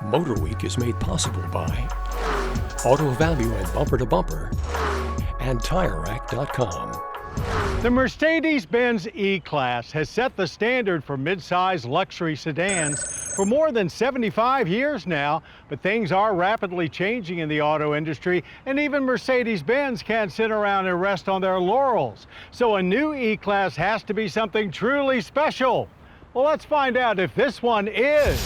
MotorWeek is made possible by Auto Value and Bumper to Bumper and TireRack.com. The Mercedes-Benz E-Class has set the standard for midsize luxury sedans for more than 75 years now, but things are rapidly changing in the auto industry, and even Mercedes-Benz can't sit around and rest on their laurels. So a new E-Class has to be something truly special. Well, let's find out if this one is.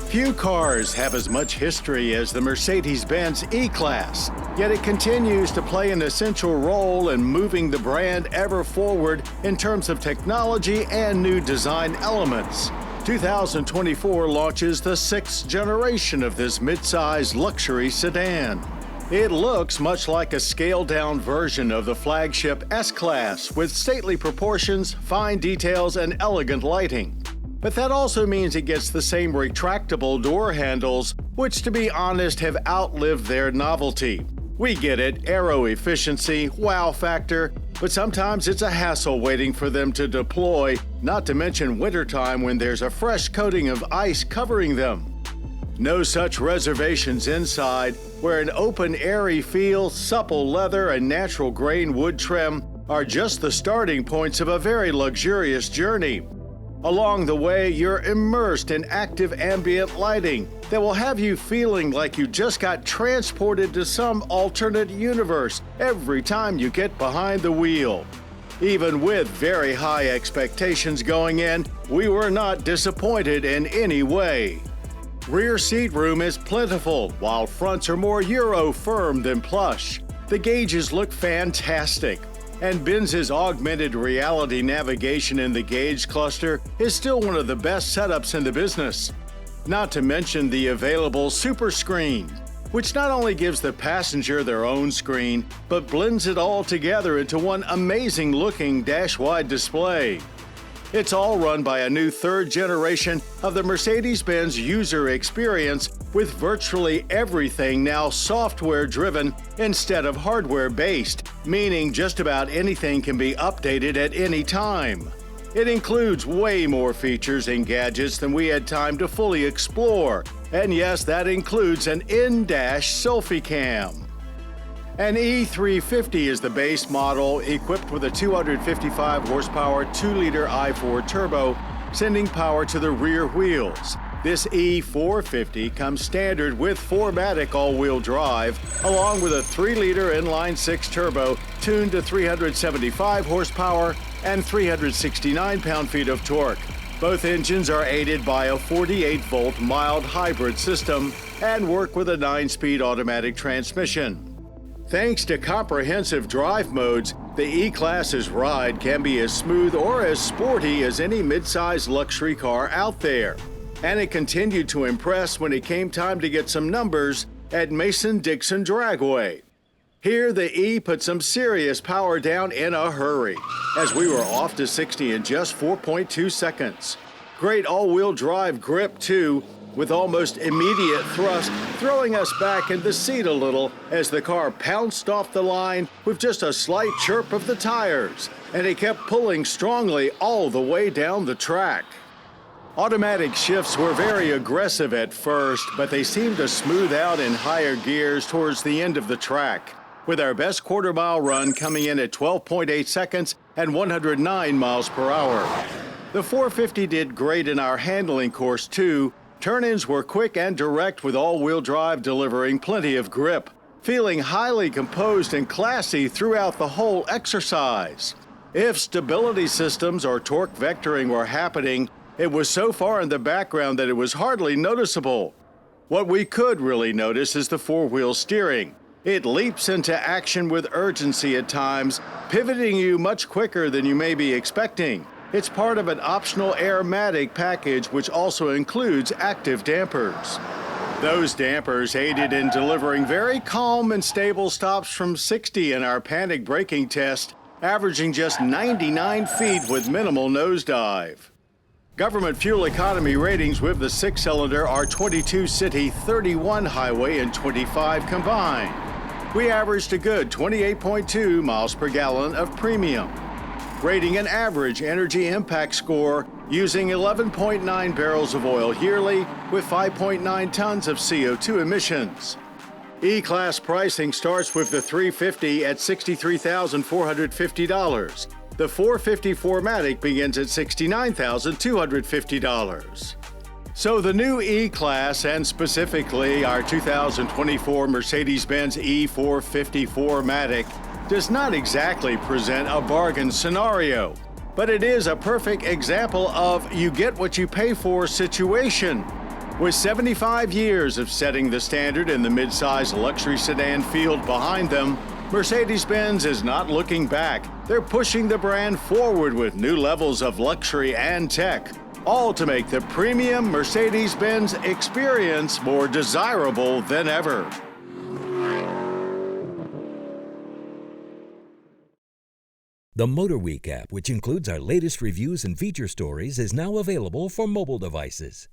Few cars have as much history as the Mercedes-Benz E-Class, yet it continues to play an essential role in moving the brand ever forward in terms of technology and new design elements. 2024 launches the 6th generation of this midsize luxury sedan. It looks much like a scaled-down version of the flagship S-Class with stately proportions, fine details, and elegant lighting. But that also means it gets the same retractable door handles, which, to be honest, have outlived their novelty. We get it, aero efficiency, wow factor, but sometimes it's a hassle waiting for them to deploy, not to mention wintertime when there's a fresh coating of ice covering them. No such reservations inside, where an open, airy feel, supple leather, and natural grain wood trim are just the starting points of a very luxurious journey. Along the way, you're immersed in active ambient lighting that will have you feeling like you just got transported to some alternate universe every time you get behind the wheel. Even with very high expectations going in, we were not disappointed in any way. Rear seat room is plentiful, while fronts are more Euro firm than plush. The gauges look fantastic. And Benzes augmented reality navigation in the gauge cluster is still one of the best setups in the business. Not to mention the available Super Screen, which not only gives the passenger their own screen, but blends it all together into one amazing-looking dash-wide display. It's all run by a new 3rd generation of the Mercedes-Benz user experience, with virtually everything now software-driven instead of hardware-based, meaning just about anything can be updated at any time. It includes way more features and gadgets than we had time to fully explore, and yes, that includes an in-dash selfie cam. An E350 is the base model, equipped with a 255 horsepower 2-liter i4 turbo, sending power to the rear wheels. This E450 comes standard with 4MATIC all-wheel drive, along with a 3-liter inline-6 turbo tuned to 375 horsepower and 369 pound-feet of torque. Both engines are aided by a 48-volt mild hybrid system and work with a 9-speed automatic transmission. Thanks to comprehensive drive modes, the E-Class's ride can be as smooth or as sporty as any midsize luxury car out there. And it continued to impress when it came time to get some numbers at Mason-Dixon Dragway. Here, the E put some serious power down in a hurry, as we were off to 60 in just 4.2 seconds. Great all-wheel drive grip, too, with almost immediate thrust, throwing us back in the seat a little as the car pounced off the line with just a slight chirp of the tires, and it kept pulling strongly all the way down the track. Automatic shifts were very aggressive at first, but they seemed to smooth out in higher gears towards the end of the track, with our best quarter-mile run coming in at 12.8 seconds and 109 miles per hour. The 450 did great in our handling course, too. Turn-ins were quick and direct, with all-wheel drive delivering plenty of grip, feeling highly composed and classy throughout the whole exercise. If stability systems or torque vectoring were happening, it was so far in the background that it was hardly noticeable. What we could really notice is the four-wheel steering. It leaps into action with urgency at times, pivoting you much quicker than you may be expecting. It's part of an optional Airmatic package, which also includes active dampers. Those dampers aided in delivering very calm and stable stops from 60 in our panic braking test, averaging just 99 feet with minimal nosedive. Government fuel economy ratings with the 6-cylinder are 22 city, 31 highway, and 25 combined. We averaged a good 28.2 miles per gallon of premium, rating an average energy impact score using 11.9 barrels of oil yearly with 5.9 tons of CO2 emissions. E-Class pricing starts with the 350 at $63,450. The 450 4MATIC begins at $69,250. So the new E-Class, and specifically our 2024 Mercedes-Benz E450 4MATIC, does not exactly present a bargain scenario, but it is a perfect example of you get what you pay for situation. With 75 years of setting the standard in the midsize luxury sedan field behind them, Mercedes-Benz is not looking back. They're pushing the brand forward with new levels of luxury and tech, all to make the premium Mercedes-Benz experience more desirable than ever. The MotorWeek app, which includes our latest reviews and feature stories, is now available for mobile devices.